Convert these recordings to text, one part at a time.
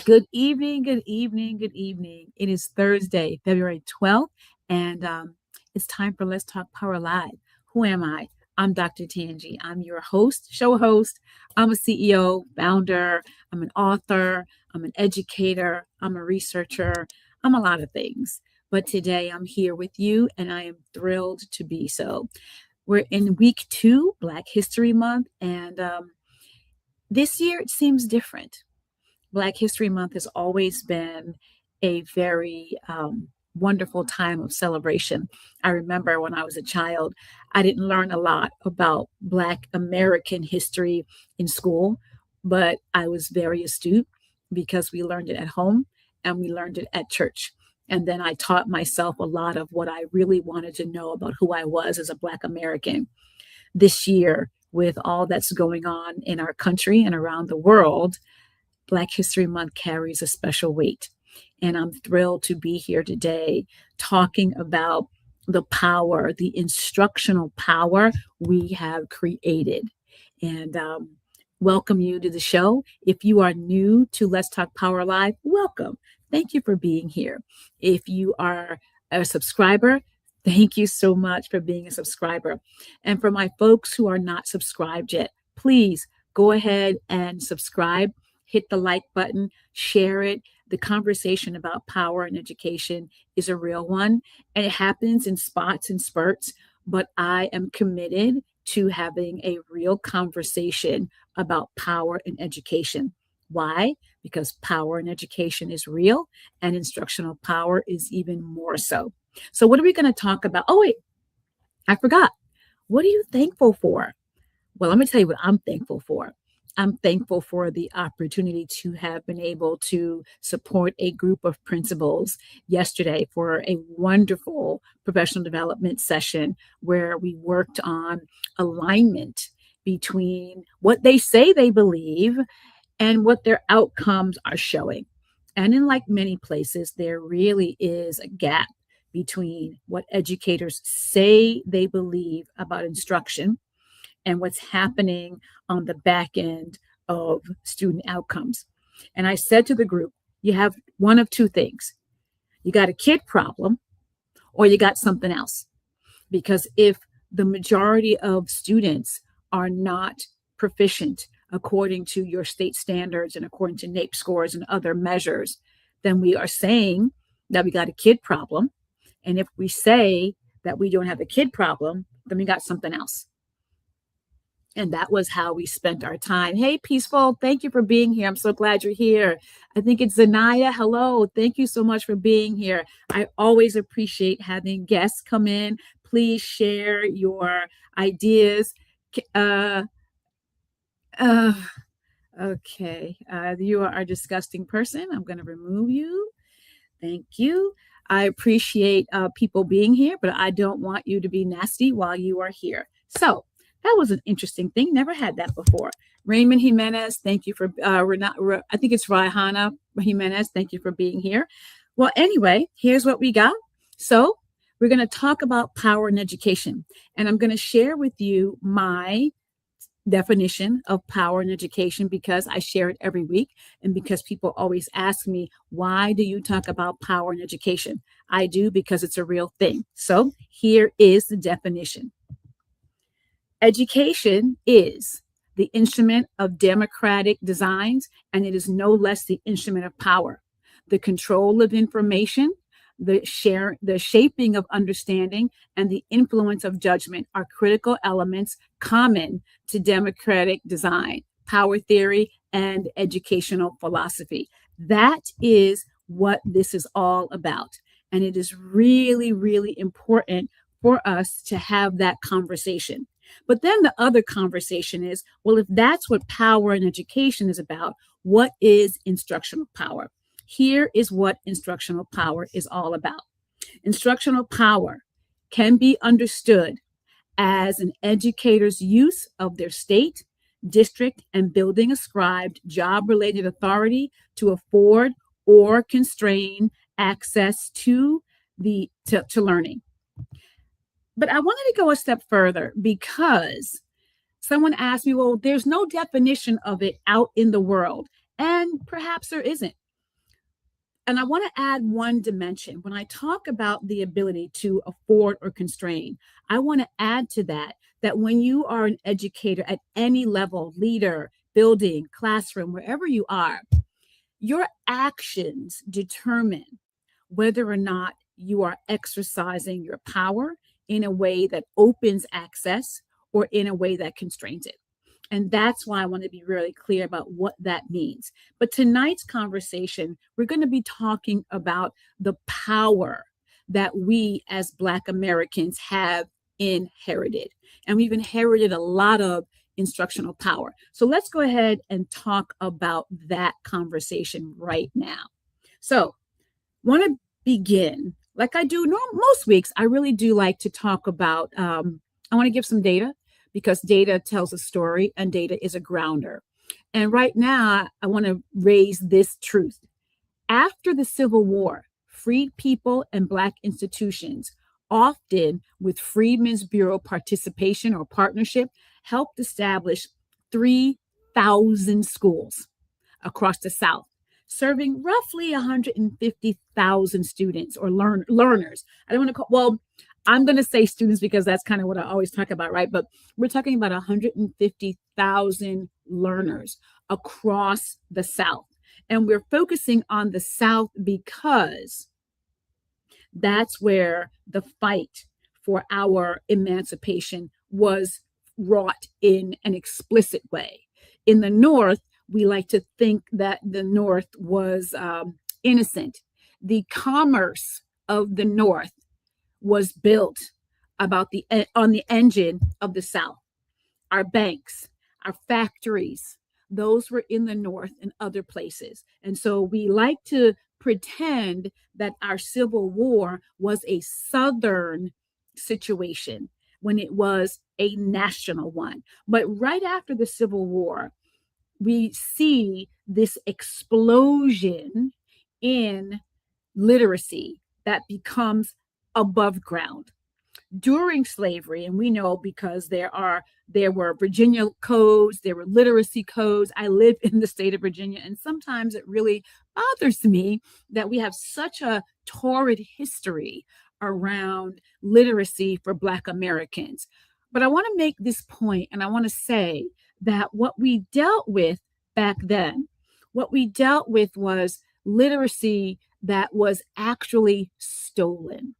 Good evening, good evening, good evening. It is Thursday, February 12th, and it's time for Let's Talk Power Live. Who am I? I'm Dr. Tangi. I'm your host, show host. I'm a CEO, founder. I'm an author. I'm an educator. I'm a researcher. I'm a lot of things. But today I'm here with you, and I am thrilled to be so. We're in week 2, Black History Month, and this year it seems different. Black History Month has always been a very wonderful time of celebration. I remember when I was a child, I didn't learn a lot about Black American history in school, but I was very astute because we learned it at home and we learned it at church. And then I taught myself a lot of what I really wanted to know about who I was as a Black American. This year, with all that's going on in our country and around the world, Black History Month carries a special weight. And I'm thrilled to be here today talking about the power, the instructional power we have created. And welcome you to the show. If you are new to Let's Talk Power Live, welcome. Thank you for being here. If you are a subscriber, thank you so much for being a subscriber. And for my folks who are not subscribed yet, please go ahead and subscribe. Hit the like button, share it. The conversation about power and education is a real one, and it happens in spots and spurts, but I am committed to having a real conversation about power and education. Why? Because power and education is real, and instructional power is even more so. So what are we going to talk about? Oh, wait, I forgot. What are you thankful for? Well, let me tell you what I'm thankful for. I'm thankful for the opportunity to have been able to support a group of principals yesterday for a wonderful professional development session where we worked on alignment between what they say they believe and what their outcomes are showing. And in like many places, there really is a gap between what educators say they believe about instruction and what's happening on the back end of student outcomes. And I said to the group, you have one of two things. You got a kid problem or you got something else. Because if the majority of students are not proficient according to your state standards and according to NAEP scores and other measures, then we are saying that we got a kid problem. And if we say that we don't have a kid problem, then we got something else. And that was how we spent our time. Hey, Peaceful, thank you for being here. I'm so glad you're here. I think it's Zanaya. Hello. Thank you so much for being here. I always appreciate having guests come in. Please share your ideas. Uh, okay. You are a disgusting person. I'm going to remove you. Thank you. I appreciate people being here, but I don't want you to be nasty while you are here. So, that was an interesting thing. Never had that before. Raymond Jimenez, thank you for, I think it's Raihana Jimenez. Thank you for being here. Well, anyway, here's what we got. So we're going to talk about power and education. And I'm going to share with you my definition of power and education because I share it every week and because people always ask me, why do you talk about power and education? I do because it's a real thing. So here is the definition. Education is the instrument of democratic designs, and it is no less the instrument of power. The control of information, the shaping of understanding, and the influence of judgment are critical elements common to democratic design, power theory, and educational philosophy. That is what this is all about. And it is really, really important for us to have that conversation. But then the other conversation is, well, if that's what power and education is about, what is instructional power? Here is what instructional power is all about. Instructional power can be understood as an educator's use of their state, district, and building ascribed job-related authority to afford or constrain access to learning. But I wanted to go a step further because someone asked me, well, there's no definition of it out in the world. And perhaps there isn't. And I want to add one dimension. When I talk about the ability to afford or constrain, I want to add to that that when you are an educator at any level, leader, building, classroom, wherever you are, your actions determine whether or not you are exercising your power in a way that opens access or in a way that constrains it. And that's why I want to be really clear about what that means. But tonight's conversation, we're going to be talking about the power that we as Black Americans have inherited. And we've inherited a lot of instructional power. So let's go ahead and talk about that conversation right now. So, want to begin like I do most weeks. I really do like to talk about, I want to give some data because data tells a story and data is a grounder. And right now, I want to raise this truth. After the Civil War, freed people and Black institutions, often with Freedmen's Bureau participation or partnership, helped establish 3,000 schools across the South, serving roughly 150,000 students or learners. I don't want to call, well, I'm going to say students because that's kind of what I always talk about, right? But we're talking about 150,000 learners across the South. And we're focusing on the South because that's where the fight for our emancipation was wrought in an explicit way. In the North, we like to think that the North was innocent. The commerce of the North was built on the engine of the South. Our banks, our factories, those were in the North and other places. And so we like to pretend that our Civil War was a Southern situation when it was a national one. But right after the Civil War, we see this explosion in literacy that becomes above ground. During slavery, and we know because there were Virginia codes, there were literacy codes. I live in the state of Virginia, and sometimes it really bothers me that we have such a torrid history around literacy for Black Americans. But I want to make this point, and I want to say that what we dealt with back then, what we dealt with was literacy that was actually stolen.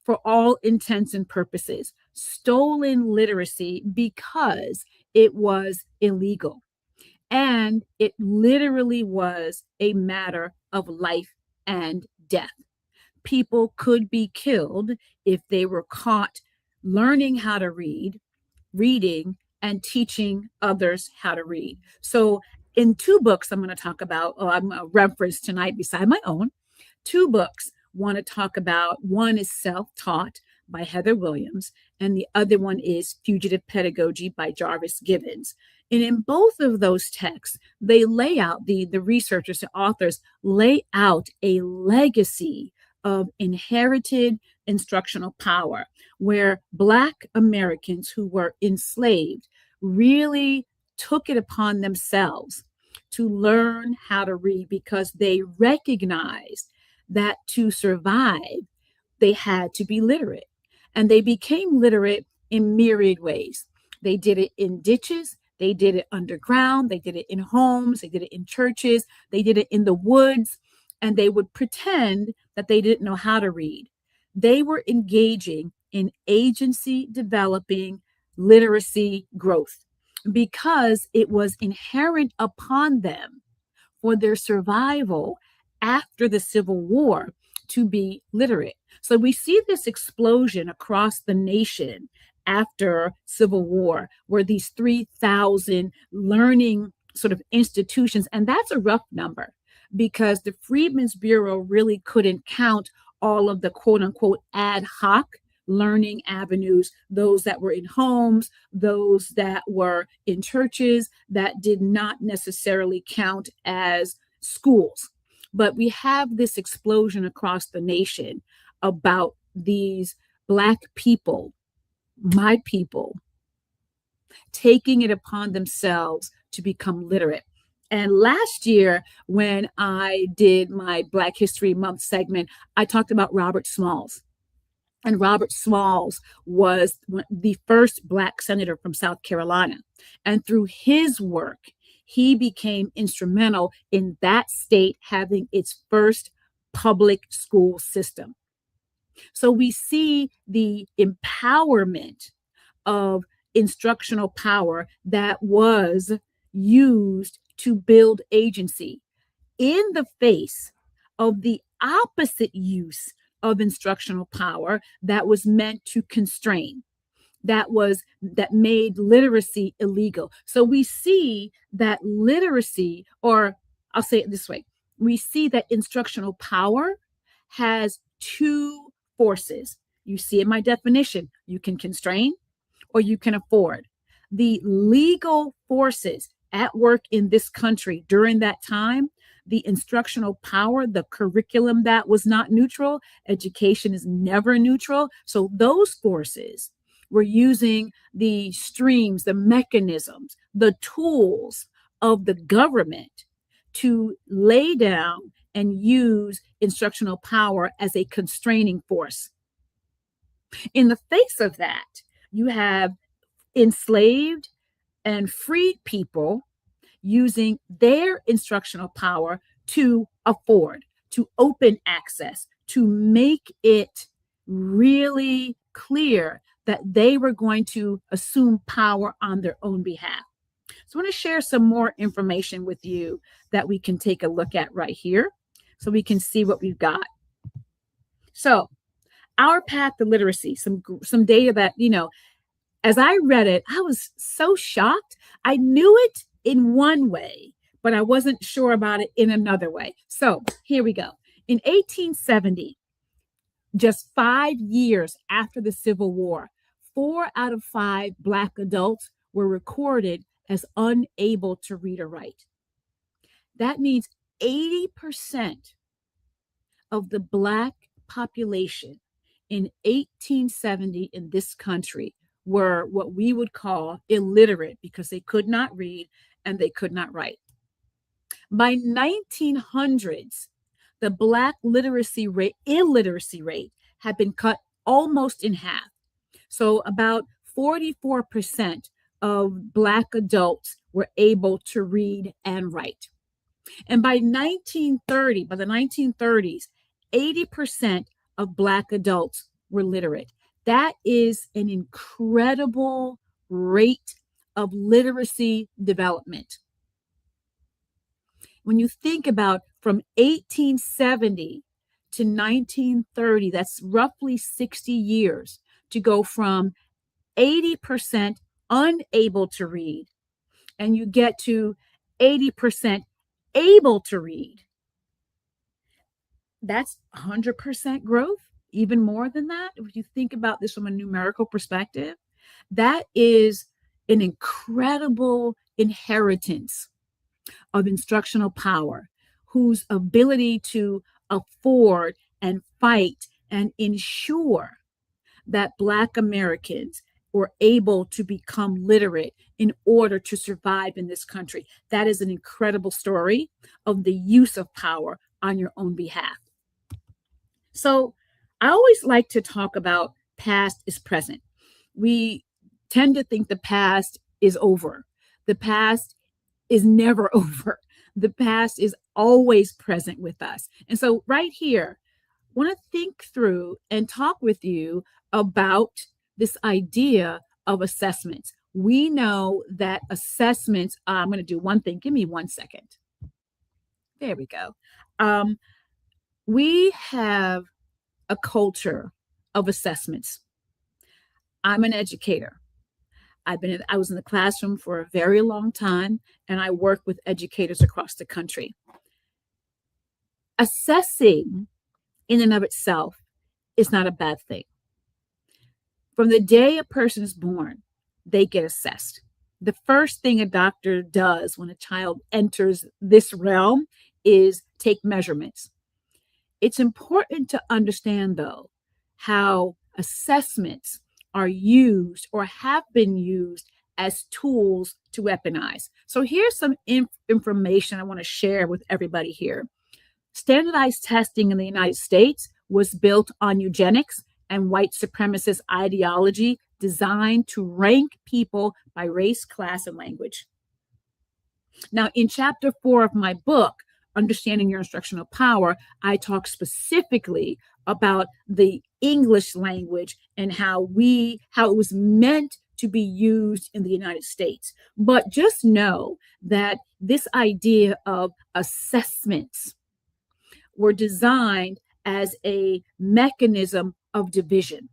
For all intents and purposes, stolen literacy because it was illegal. And it literally was a matter of life and death. People could be killed if they were caught learning how to read, reading, and teaching others how to read. So, in two books I'm going to talk about, I'm a reference tonight beside my own, two books want to talk about. One is Self-Taught by Heather Williams, and the other one is Fugitive Pedagogy by Jarvis Gibbons. And in both of those texts, they lay out, the researchers, the authors lay out a legacy of inherited instructional power where Black Americans who were enslaved really took it upon themselves to learn how to read because they recognized that to survive, they had to be literate. And they became literate in myriad ways. They did it in ditches, they did it underground, they did it in homes, they did it in churches, they did it in the woods, and they would pretend that they didn't know how to read. They were engaging in agency developing literacy growth because it was inherent upon them for their survival after the Civil War to be literate. So we see this explosion across the nation after Civil War, where these 3,000 learning sort of institutions, and that's a rough number because the Freedmen's Bureau really couldn't count all of the quote unquote ad hoc learning avenues, those that were in homes, those that were in churches that did not necessarily count as schools. But we have this explosion across the nation about these Black people, my people, taking it upon themselves to become literate. And last year, when I did my Black History Month segment, I talked about Robert Smalls. And Robert Smalls was the first Black senator from South Carolina. And through his work, he became instrumental in that state having its first public school system. So we see the empowerment of instructional power that was used to build agency in the face of the opposite use of instructional power that was meant to constrain, that made literacy illegal. So we see that literacy, or I'll say it this way, we see that instructional power has two forces. You see in my definition, you can constrain or you can afford. The legal forces at work in this country during that time, the instructional power, the curriculum that was not neutral, education is never neutral. So those forces were using the streams, the mechanisms, the tools of the government to lay down and use instructional power as a constraining force. In the face of that, you have enslaved and freed people using their instructional power to afford, to open access, to make it really clear that they were going to assume power on their own behalf. So I want to share some more information with you that we can take a look at right here so we can see what we've got. So our path to literacy, some data that, as I read it, I was so shocked. I knew it in one way, but I wasn't sure about it in another way. So here we go. In 1870, just 5 years after the Civil War, 4 out of 5 Black adults were recorded as unable to read or write. That means 80% of the Black population in 1870 in this country were what we would call illiterate because they could not read and they could not write. By 1900s, the Black illiteracy rate had been cut almost in half. So about 44% of Black adults were able to read and write. And by the 1930s, 80% of Black adults were literate. That is an incredible rate of literacy development. When you think about from 1870 to 1930, that's roughly 60 years to go from 80% unable to read, and you get to 80% able to read. That's 100% growth, even more than that. If you think about this from a numerical perspective, that is an incredible inheritance of instructional power, whose ability to afford and fight and ensure that Black Americans were able to become literate in order to survive in this country. That is an incredible story of the use of power on your own behalf. So I always like to talk about past is present. We tend to think the past is over. The past is never over. The past is always present with us. And so right here, I want to think through and talk with you about this idea of assessments. We know that assessments, I'm going to do one thing. Give me 1 second. There we go. We have a culture of assessments. I'm an educator. I was in the classroom for a very long time, and I work with educators across the country. Assessing in and of itself is not a bad thing. From the day a person is born, they get assessed. The first thing a doctor does when a child enters this realm is take measurements. It's important to understand, though, how assessments are used or have been used as tools to weaponize. So here's some information I want to share with everybody here. Standardized testing in the United States was built on eugenics and white supremacist ideology designed to rank people by race, class, and language. Now, in chapter 4 of my book, Understanding Your Instructional Power, I talk specifically about the English language and how it was meant to be used in the United States. But just know that this idea of assessments were designed as a mechanism of division,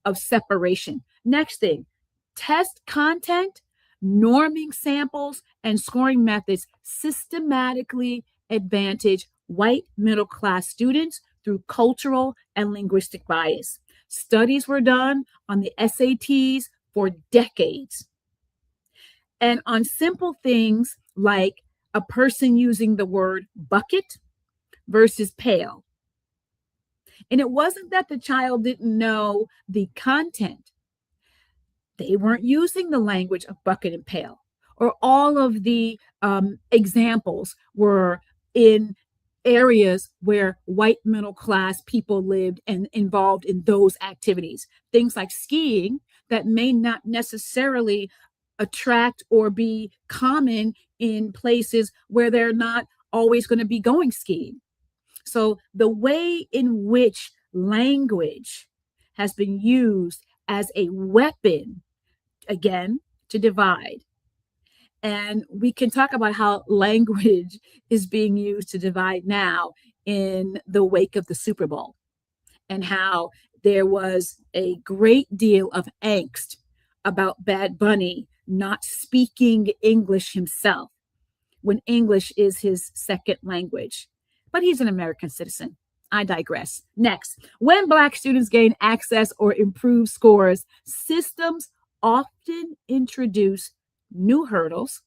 of separation. Next thing, test content, norming samples, and scoring methods systematically advantage white middle-class students through cultural and linguistic bias. Studies were done on the SATs for decades. And on simple things like a person using the word bucket versus pail. And it wasn't that the child didn't know the content. They weren't using the language of bucket and pail, or all of the examples were in areas where white middle class people lived and involved in those activities. Things like skiing that may not necessarily attract or be common in places where they're not always going to be going skiing. So the way in which language has been used as a weapon, again, to divide. And we can talk about how language is being used to divide now in the wake of the Super Bowl, and how there was a great deal of angst about Bad Bunny not speaking English himself when English is his second language. But he's an American citizen. I digress. Next, when Black students gain access or improve scores, systems often introduce new hurdles,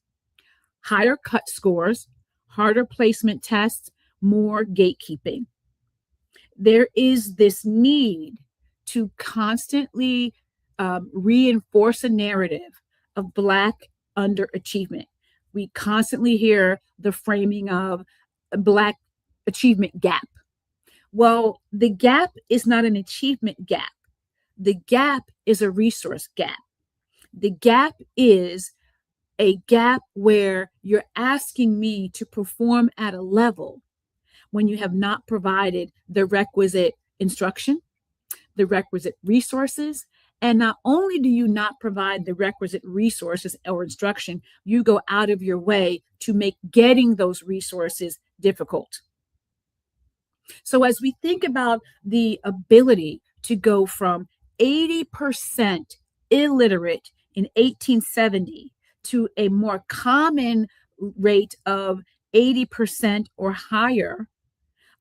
higher cut scores, harder placement tests, more gatekeeping. There is this need to constantly reinforce a narrative of Black underachievement. We constantly hear the framing of a Black achievement gap. Well, the gap is not an achievement gap. The gap is a resource gap. The gap is a gap where you're asking me to perform at a level when you have not provided the requisite instruction, the requisite resources. And not only do you not provide the requisite resources or instruction, you go out of your way to make getting those resources difficult. So as we think about the ability to go from 80% illiterate in 1870 to a more common rate of 80% or higher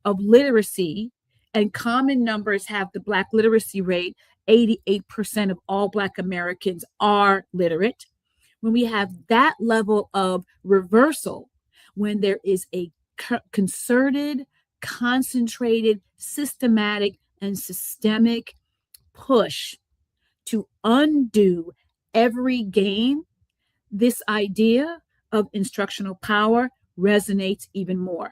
of literacy, and common numbers have the Black literacy rate, 88% of all Black Americans are literate. When we have that level of reversal, when there is a concerted, concentrated, systematic, and systemic push to undo every gain, this idea of instructional power resonates even more.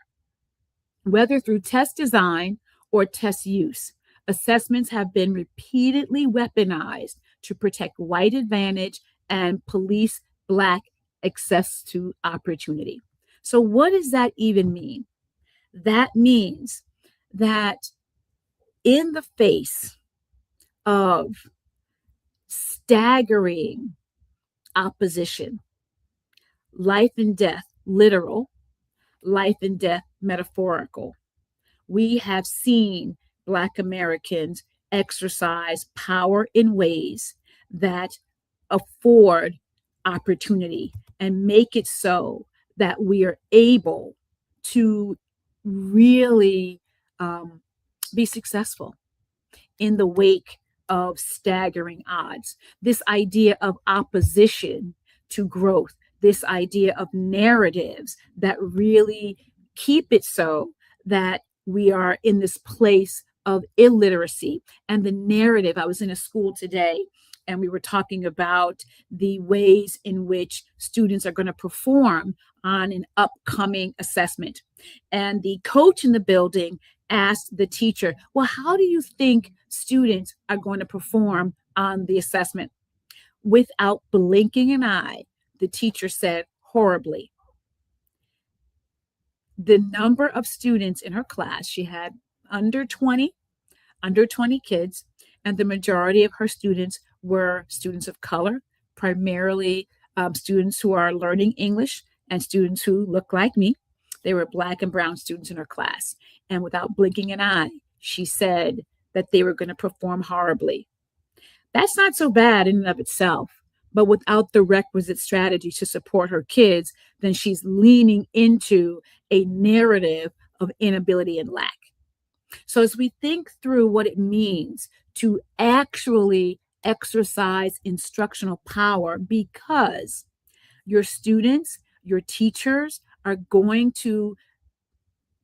Whether through test design or test use, assessments have been repeatedly weaponized to protect white advantage and police Black access to opportunity. So what does that even mean? That means that in the face of staggering opposition, life and death, literal, life and death, metaphorical, we have seen Black Americans exercise power in ways that afford opportunity and make it so that we are able to really be successful in the wake of staggering odds. This idea of opposition to growth, this idea of narratives that really keep it so that we are in this place of illiteracy. And the narrative, I was in a school today, and we were talking about the ways in which students are going to perform on an upcoming assessment. And the coach in the building asked the teacher, well, how do you think students are going to perform on the assessment? Without blinking an eye, the teacher said, horribly. The number of students in her class, she had under 20 kids, and the majority of her students were students of color, primarily students who are learning English and students who look like me. They were Black and brown students in her class. And without blinking an eye, she said that they were going to perform horribly. That's not so bad in and of itself, but without the requisite strategy to support her kids, then she's leaning into a narrative of inability and lack. So as we think through what it means to actually exercise instructional power, because your students, your teachers are going to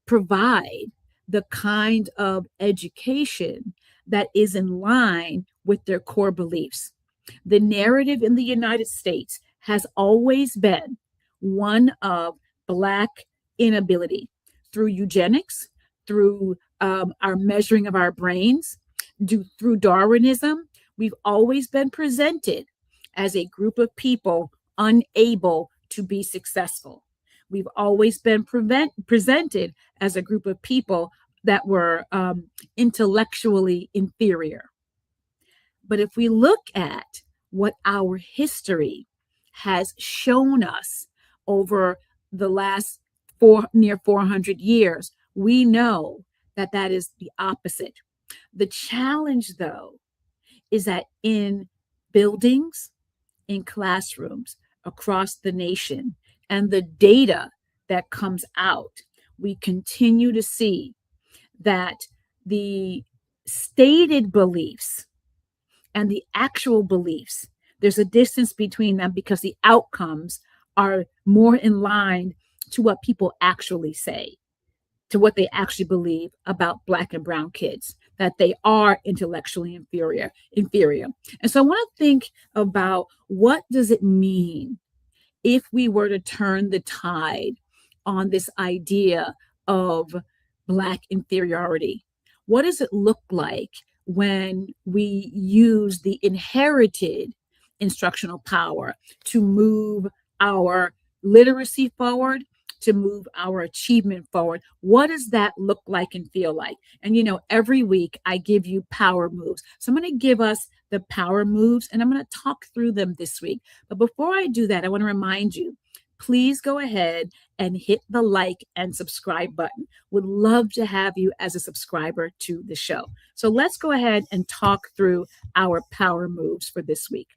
provide the kind of education that is in line with their core beliefs. The narrative in the United States has always been one of Black inability through eugenics, through our measuring of our brains, through Darwinism. We've always been presented as a group of people unable to be successful. We've always been presented as a group of people that were intellectually inferior. But if we look at what our history has shown us over the last near 400 years, we know that that is the opposite. The challenge, though, is that in buildings, in classrooms across the nation, and the data that comes out, we continue to see that the stated beliefs and the actual beliefs, there's a distance between them because the outcomes are more in line to what people actually say, to what they actually believe about Black and brown kids, that they are intellectually inferior. And so I want to think about, what does it mean if we were to turn the tide on this idea of Black inferiority? What does it look like when we use the inherited instructional power to move our literacy forward, to move our achievement forward? What does that look like and feel like? And every week I give you power moves. So I'm going to give us the power moves, and I'm going to talk through them this week. But before I do that, I want to remind you, please go ahead and hit the like and subscribe button. Would love to have you as a subscriber to the show. So let's go ahead and talk through our power moves for this week.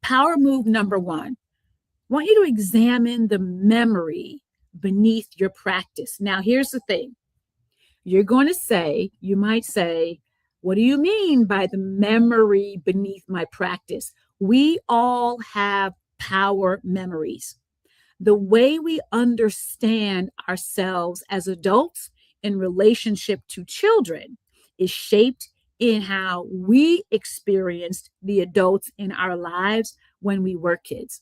Power move number 1. I want you to examine the memory beneath your practice. Now, here's the thing. You might say, what do you mean by the memory beneath my practice? We all have power memories. The way we understand ourselves as adults in relationship to children is shaped in how we experienced the adults in our lives when we were kids.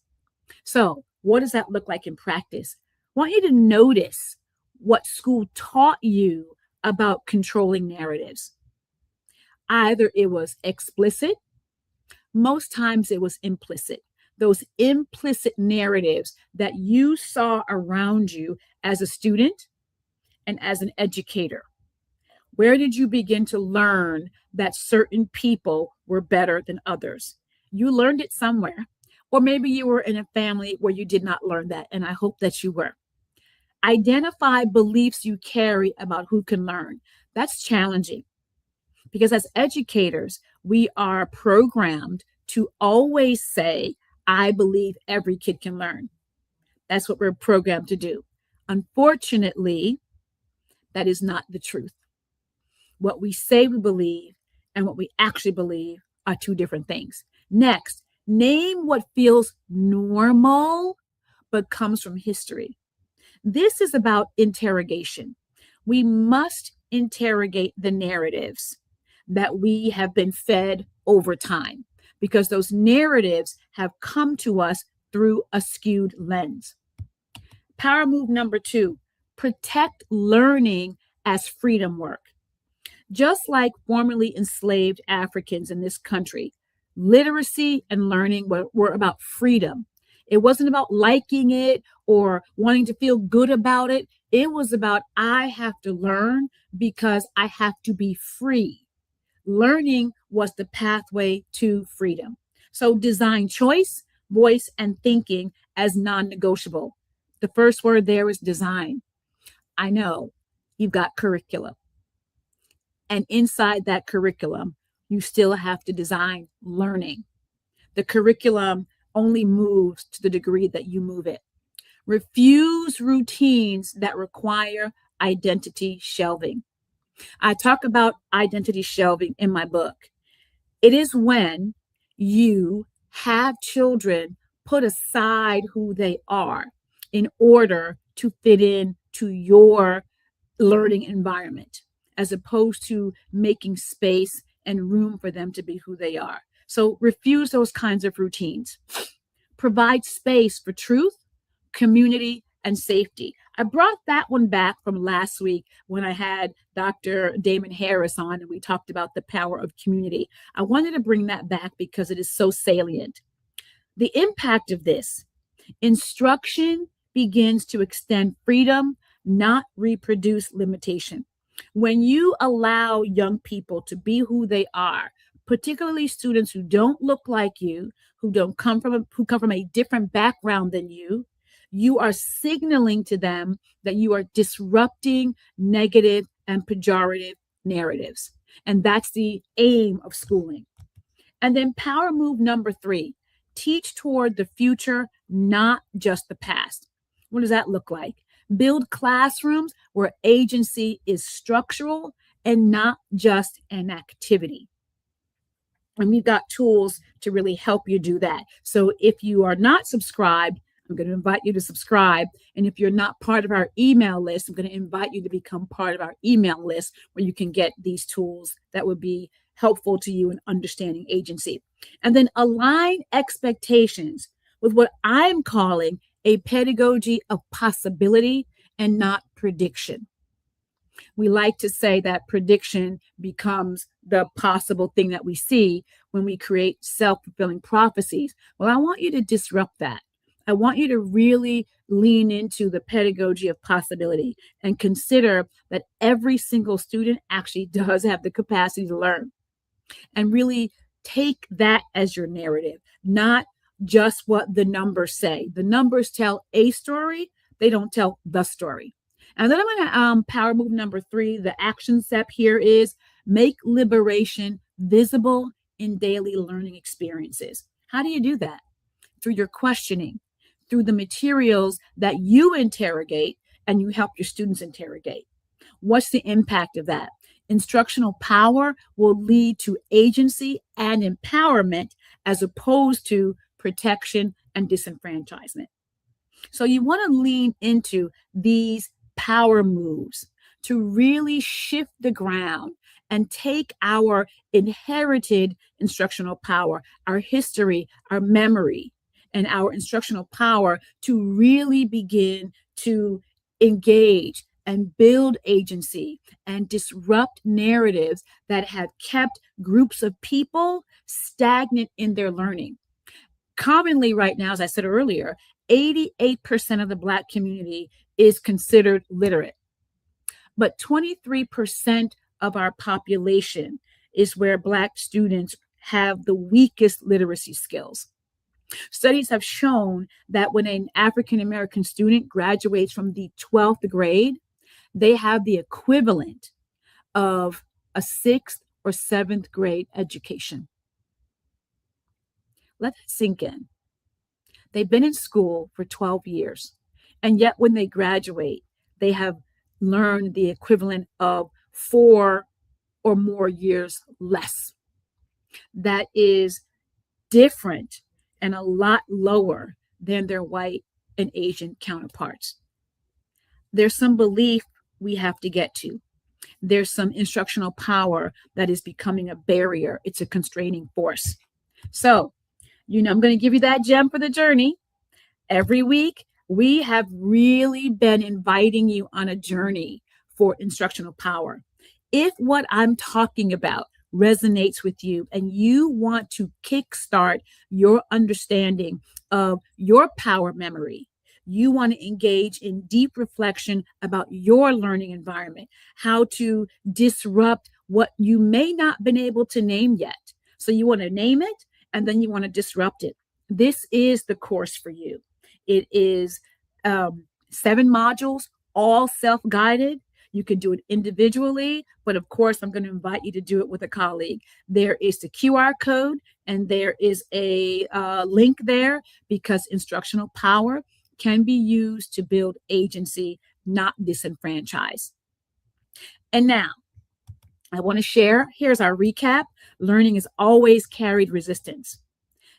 So what does that look like in practice? I want you to notice what school taught you about controlling narratives. Either it was explicit, most times it was implicit. Those implicit narratives that you saw around you as a student and as an educator. Where did you begin to learn that certain people were better than others? You learned it somewhere. Or maybe you were in a family where you did not learn that, and I hope that you were. Identify beliefs you carry about who can learn. That's challenging because as educators, we are programmed to always say, I believe every kid can learn. That's what we're programmed to do. Unfortunately, that is not the truth. What we say we believe and what we actually believe are two different things. Next, name what feels normal but comes from history. This is about interrogation. We must interrogate the narratives that we have been fed over time, because those narratives have come to us through a skewed lens. Power move number 2, protect learning as freedom work. Just like formerly enslaved Africans in this country, literacy and learning were about freedom. It wasn't about liking it or wanting to feel good about it. It was about, I have to learn because I have to be free. Learning was the pathway to freedom. So design choice, voice, and thinking as non negotiable. The first word there is design. I know you've got curriculum. And inside that curriculum, you still have to design learning. The curriculum only moves to the degree that you move it. Refuse routines that require identity shelving. I talk about identity shelving in my book. It is when you have children put aside who they are in order to fit in to your learning environment, as opposed to making space and room for them to be who they are. So refuse those kinds of routines. Provide space for truth, community, and safety. I brought that one back from last week when I had Dr. Damon Harris on and we talked about the power of community. I wanted to bring that back because it is so salient. The impact of this: instruction begins to extend freedom, not reproduce limitation. When you allow young people to be who they are, particularly students who don't look like you, who come from a different background than you are signaling to them that you are disrupting negative and pejorative narratives. And that's the aim of schooling. And then power move number 3, teach toward the future, not just the past. What does that look like? Build classrooms where agency is structural and not just an activity. And we've got tools to really help you do that. So if you are not subscribed, I'm going to invite you to subscribe. And if you're not part of our email list, I'm going to invite you to become part of our email list where you can get these tools that would be helpful to you in understanding agency. And then align expectations with what I'm calling a pedagogy of possibility and not prediction. We like to say that prediction becomes the possible thing that we see when we create self-fulfilling prophecies. Well, I want you to disrupt that. I want you to really lean into the pedagogy of possibility and consider that every single student actually does have the capacity to learn, and really take that as your narrative, not just what the numbers say. The numbers tell a story, they don't tell the story. And then I'm going to power move number 3. The action step here is make liberation visible in daily learning experiences. How do you do that? Through your questioning, through the materials that you interrogate and you help your students interrogate. What's the impact of that? Instructional power will lead to agency and empowerment as opposed to protection and disenfranchisement. So you want to lean into these power moves to really shift the ground and take our inherited instructional power, our history, our memory, and our instructional power to really begin to engage and build agency and disrupt narratives that have kept groups of people stagnant in their learning. Commonly right now, as I said earlier, 88% of the Black community is considered literate, but 23% of our population is where Black students have the weakest literacy skills. Studies have shown that when an African American student graduates from the 12th grade, they have the equivalent of a 6th or 7th grade education. Let that sink in. They've been in school for 12 years, and yet when they graduate, they have learned the equivalent of 4 or more years less. That is different and a lot lower than their white and Asian counterparts. There's some belief we have to get to. there's some instructional power that is becoming a barrier. It's a constraining force. So, I'm going to give you that gem for the journey. Every week, we have really been inviting you on a journey for instructional power. If what I'm talking about resonates with you and you want to kickstart your understanding of your power memory, you want to engage in deep reflection about your learning environment, how to disrupt what you may not been able to name yet. So you want to name it and then you want to disrupt it. This is the course for you. It is 7 modules, all self-guided. You can do it individually, but of course, I'm going to invite you to do it with a colleague. There is the QR code and there is a link there because instructional power can be used to build agency, not disenfranchise. And now, I want to share, here's our recap. Learning has always carried resistance.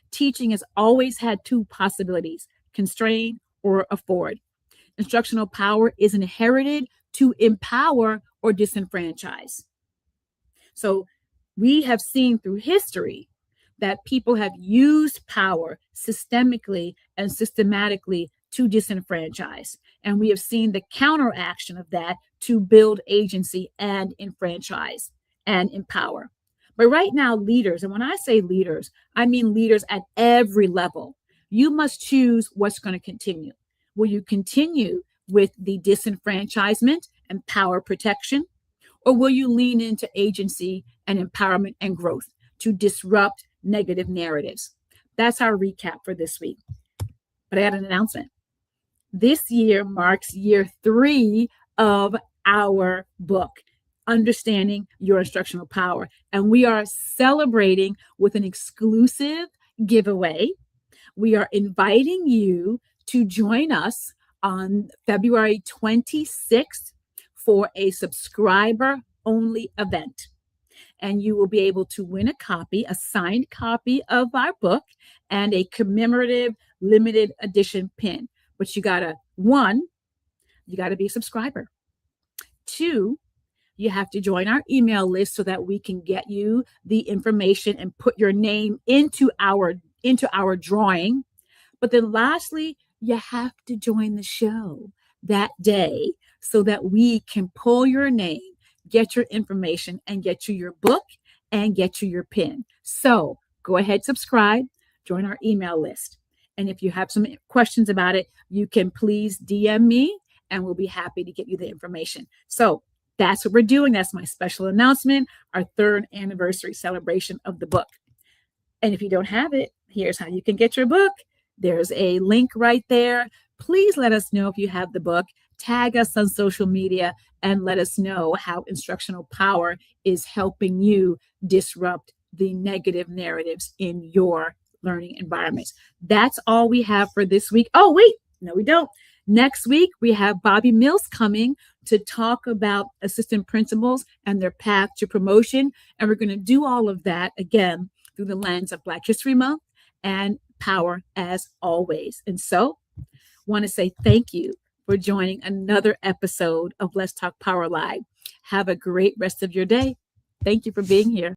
Teaching has always had 2 possibilities, constrain or afford. Instructional power is inherited to empower or disenfranchise. So we have seen through history that people have used power systemically and systematically to disenfranchise. And we have seen the counteraction of that to build agency and enfranchise and empower. But right now, leaders, and when I say leaders, I mean leaders at every level, you must choose what's going to continue. Will you continue with the disenfranchisement and power protection? Or will you lean into agency and empowerment and growth to disrupt negative narratives? That's our recap for this week. But I had an announcement. This year marks year 3 of our book, Understanding Your Instructional Power. And we are celebrating with an exclusive giveaway. We are inviting you to join us on February 26th for a subscriber-only event. And you will be able to win a copy, a signed copy of our book, and a commemorative limited edition pin. But you got to, 1, you got to be a subscriber. 2, you have to join our email list so that we can get you the information and put your name into our drawing. But then lastly, you have to join the show that day so that we can pull your name, get your information, and get you your book and get you your pin. So go ahead, subscribe, join our email list. And if you have some questions about it, you can please DM me and we'll be happy to get you the information. So that's what we're doing. That's my special announcement, our 3rd anniversary celebration of the book. And if you don't have it, here's how you can get your book. There's a link right there. Please let us know if you have the book. Tag us on social media and let us know how instructional power is helping you disrupt the negative narratives in your learning environments. That's all we have for this week. Oh, wait, no, we don't. Next week, we have Bobby Mills coming to talk about assistant principals and their path to promotion. And we're going to do all of that again through the lens of Black History Month and power as always. And so want to say thank you for joining another episode of Let's Talk Power Live. Have a great rest of your day. Thank you for being here.